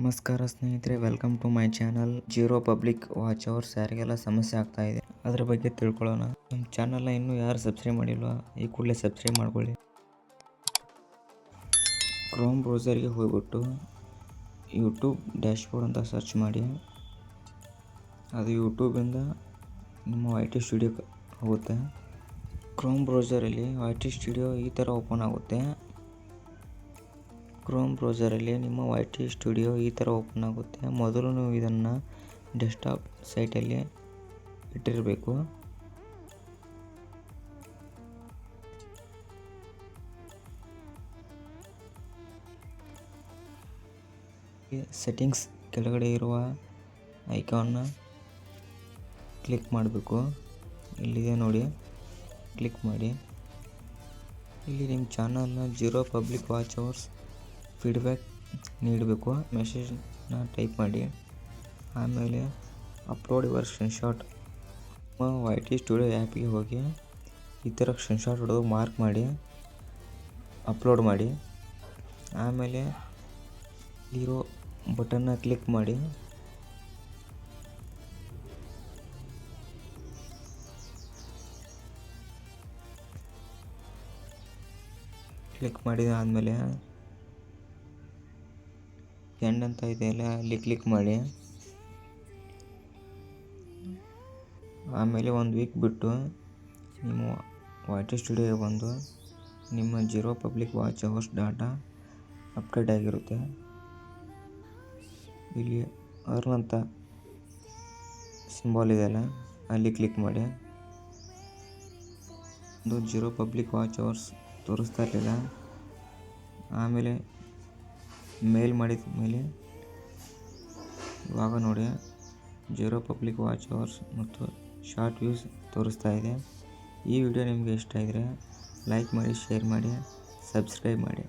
ನಮಸ್ಕಾರ ಸ್ನೇಹಿತರೆ, welcome to my channel. Zero public watch hours ಯಾರಿಗೆಲ್ಲ ಸಮಸ್ಯೆ ಆಗ್ತಾ ಇದೆ ಅದ್ರ ಬಗ್ಗೆ ತಿಳ್ಕೊಳ್ಳೋಣ. ನಮ್ಮ ಚಾನಲ್ನ ಇನ್ನೂ ಯಾರು ಸಬ್ಸ್ಕ್ರೈಬ್ ಮಾಡಿಲ್ವಾ, ಈ ಕೂಡಲೇ ಸಬ್ಸ್ಕ್ರೈಬ್ ಮಾಡ್ಕೊಳ್ಳಿ. ಕ್ರೋಮ್ ಬ್ರೌಸರ್ಗೆ ಹೋಗ್ಬಿಟ್ಟು ಯೂಟ್ಯೂಬ್ ಡ್ಯಾಶ್ಬೋರ್ಡ್ ಅಂತ ಸರ್ಚ್ ಮಾಡಿ. ಅದು ಯೂಟ್ಯೂಬಿಂದ ನಿಮ್ಮ YT ಸ್ಟುಡಿಯೋಕ್ಕೆ ಹೋಗುತ್ತೆ. ಕ್ರೋಮ್ ಬ್ರೌಸರಲ್ಲಿ YT ಸ್ಟುಡಿಯೋ ಈ ಥರ ಓಪನ್ ಆಗುತ್ತೆ. ಮೊದಲು ನೀವು ಇದನ್ನು ಡೆಸ್ಕ್ಟಾಪ್ ಸೈಟಲ್ಲಿ ಇಟ್ಟಿರಬೇಕು. ಸೆಟ್ಟಿಂಗ್ಸ್ ಕೆಳಗಡೆ ಇರುವ ಐಕಾನ್ನ ಕ್ಲಿಕ್ ಮಾಡಬೇಕು. ಇಲ್ಲಿದೆ ನೋಡಿ, ಕ್ಲಿಕ್ ಮಾಡಿ. ಇಲ್ಲಿ ನಿಮ್ಮ ಚಾನಲ್ನ zero public watch hours feedback ನೀಡಬೇಕು. ಮೆಸೇಜ್ನ ಟೈಪ್ ಮಾಡಿ. ಆಮೇಲೆ upload your screenshot. YT studio ಆ್ಯಪಿಗೆ ಹೋಗಿ ಈ ಥರ ಸ್ಕ್ರೀನ್ಶಾಟ್ ಹೊಡೆದು ಮಾರ್ಕ್ ಮಾಡಿ ಅಪ್ಲೋಡ್ ಮಾಡಿ. ಆಮೇಲೆ ಇರೋ ಬಟನ್ನ ಕ್ಲಿಕ್ ಮಾಡಿ. ಕ್ಲಿಕ್ ಮಾಡಿದ ಆದಮೇಲೆ ಸೆಂಡ್ ಅಂತ ಇದೆಯಲ್ಲ, ಅಲ್ಲಿ ಕ್ಲಿಕ್ ಮಾಡಿ. ಆಮೇಲೆ ಒಂದು ವೀಕ್ ಬಿಟ್ಟು ನಿಮ್ಮ YT ಸ್ಟುಡಿಯೋಗೆ ಬಂದು ನಿಮ್ಮ zero public watch hours data update ಆಗಿರುತ್ತೆ. ಇಲ್ಲಿ ಅರ್ನ್ ಅಂತ ಸಿಂಬಾಲ್ ಇದೆಯಲ್ಲ, ಅಲ್ಲಿ ಕ್ಲಿಕ್ ಮಾಡಿ. ಒಂದು ಜೀರೋ ಪಬ್ಲಿಕ್ ವಾಚ್ ಅವರ್ಸ್ ತೋರಿಸ್ತಾ ಇರಲಿಲ್ಲ. ಆಮೇಲೆ ಮೇಲ್ ಮಾಡಿದ ಮೇಲೆ ಇವಾಗ ನೋಡಿ, ಜೀರೋ ಪಬ್ಲಿಕ್ ವಾಚ್ ಅವರ್ಸ್ ಮತ್ತು ಶಾರ್ಟ್ ವ್ಯೂಸ್ ತೋರಿಸ್ತಾ ಇದೆ. ಈ ವಿಡಿಯೋ ನಿಮಗೆ ಇಷ್ಟ ಇದ್ದರೆ ಲೈಕ್ ಮಾಡಿ, ಶೇರ್ ಮಾಡಿ, ಸಬ್ಸ್ಕ್ರೈಬ್ ಮಾಡಿ.